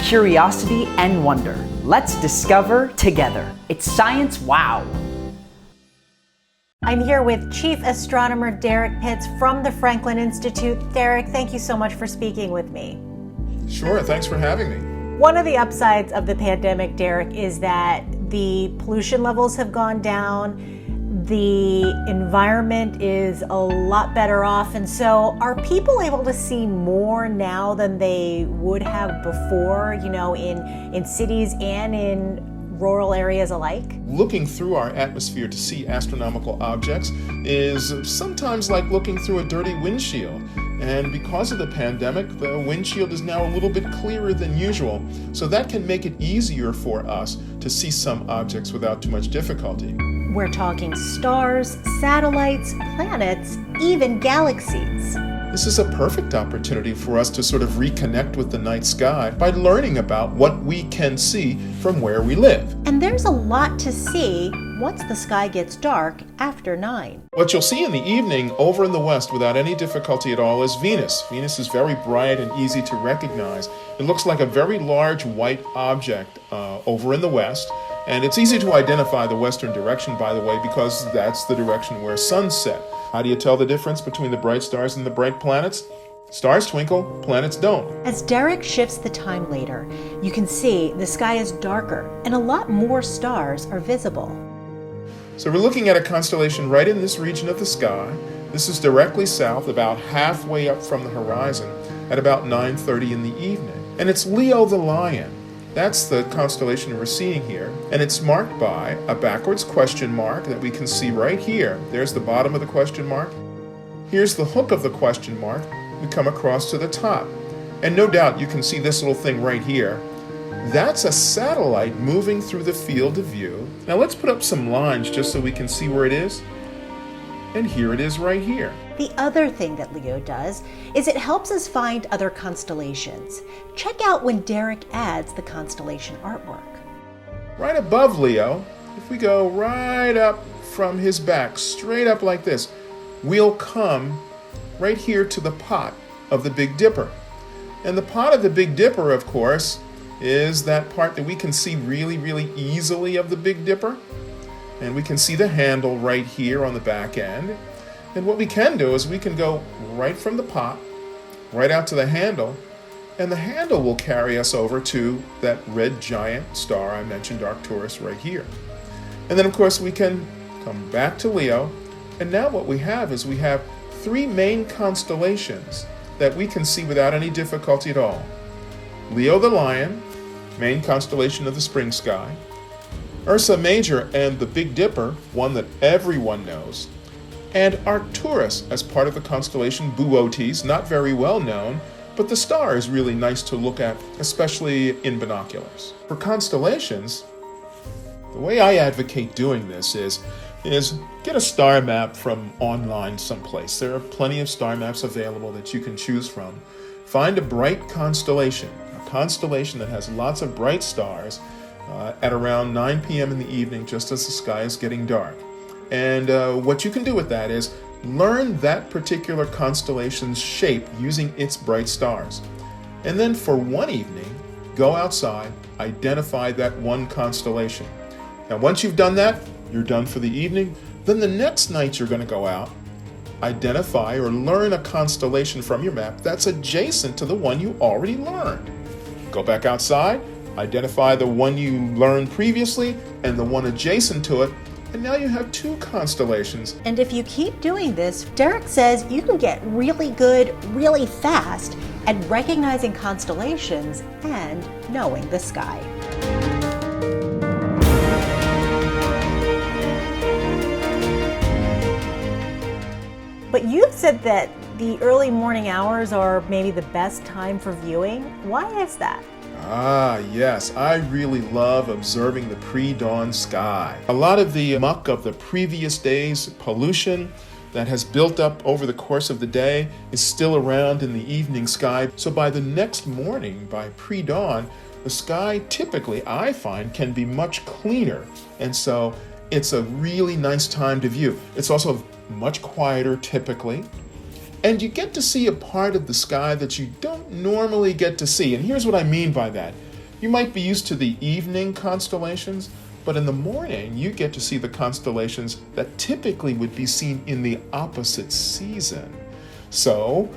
curiosity and wonder. Let's discover together. It's Science Wow! I'm here with Chief Astronomer Derrick Pitts from the Franklin Institute. Derrick, thank you so much for speaking with me. Sure, thanks for having me. One of the upsides of the pandemic, Derrick, is that the pollution levels have gone down. The environment is a lot better off, and so are people able to see more now than they would have before, in cities and in rural areas alike? Looking through our atmosphere to see astronomical objects is sometimes like looking through a dirty windshield. And because of the pandemic, the windshield is now a little bit clearer than usual, so that can make it easier for us to see some objects without too much difficulty. We're talking stars, satellites, planets, even galaxies. This is a perfect opportunity for us to sort of reconnect with the night sky by learning about what we can see from where we live. And there's a lot to see once the sky gets dark after 9. What you'll see in the evening over in the west without any difficulty at all is Venus. Venus is very bright and easy to recognize. It looks like a very large white object over in the west. And it's easy to identify the western direction, by the way, because that's the direction where suns set. How do you tell the difference between the bright stars and the bright planets? Stars twinkle, planets don't. As Derrick shifts the time later, you can see the sky is darker and a lot more stars are visible. So we're looking at a constellation right in this region of the sky. This is directly south, about halfway up from the horizon, at about 9:30 in the evening. And it's Leo the Lion. That's the constellation we're seeing here, and it's marked by a backwards question mark that we can see right here. There's the bottom of the question mark. Here's the hook of the question mark. We come across to the top. And no doubt you can see this little thing right here. That's a satellite moving through the field of view. Now let's put up some lines just so we can see where it is. And here it is right here. The other thing that Leo does is it helps us find other constellations. Check out when Derrick adds the constellation artwork. Right above Leo, if we go right up from his back, straight up like this, we'll come right here to the pot of the Big Dipper. And the pot of the Big Dipper, of course, is that part that we can see really, really easily of the Big Dipper. And we can see the handle right here on the back end. And what we can do is we can go right from the pot, right out to the handle, and the handle will carry us over to that red giant star I mentioned, Arcturus, right here. And then, of course, we can come back to Leo, and now what we have is we have 3 main constellations that we can see without any difficulty at all. Leo the Lion, main constellation of the spring sky, Ursa Major and the Big Dipper, one that everyone knows, and Arcturus as part of the constellation Boötes, not very well known, but the star is really nice to look at, especially in binoculars. For constellations, the way I advocate doing this is get a star map from online someplace. There are plenty of star maps available that you can choose from. Find a bright constellation, a constellation that has lots of bright stars, at around 9 p.m. in the evening, just as the sky is getting dark. And what you can do with that is learn that particular constellation's shape using its bright stars. And then for one evening, go outside, identify that one constellation. Now once you've done that, you're done for the evening. Then the next night you're going to go out, identify or learn a constellation from your map that's adjacent to the one you already learned. Go back outside, identify the one you learned previously and the one adjacent to it, and now you have 2 constellations. And if you keep doing this, Derrick says you can get really good, really fast at recognizing constellations and knowing the sky. But you've said that the early morning hours are maybe the best time for viewing. Why is that? Ah, yes, I really love observing the pre-dawn sky. A lot of the muck of the previous day's pollution that has built up over the course of the day is still around in the evening sky. So by the next morning, by pre-dawn, the sky typically, I find, can be much cleaner. And so it's a really nice time to view. It's also much quieter typically. And you get to see a part of the sky that you don't normally get to see. And here's what I mean by that. You might be used to the evening constellations, but in the morning you get to see the constellations that typically would be seen in the opposite season. So,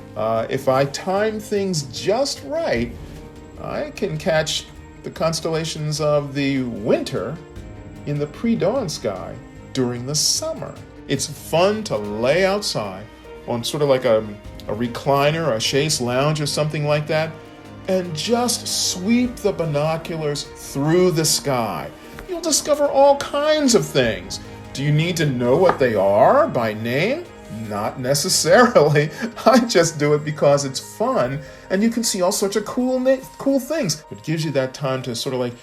if I time things just right, I can catch the constellations of the winter in the pre-dawn sky during the summer. It's fun to lay outside on sort of like a recliner, a chaise lounge or something like that, and just sweep the binoculars through the sky. You'll discover all kinds of things. Do you need to know what they are by name? Not necessarily. I just do it because it's fun, and you can see all sorts of cool things. It gives you that time to sort of like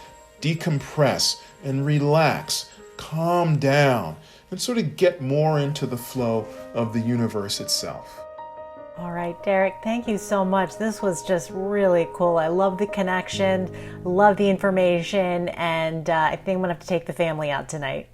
decompress and relax, calm down, and sort of get more into the flow of the universe itself. All right, Derrick, thank you so much. This was just really cool. I love the connection, love the information, and I think I'm going to have to take the family out tonight.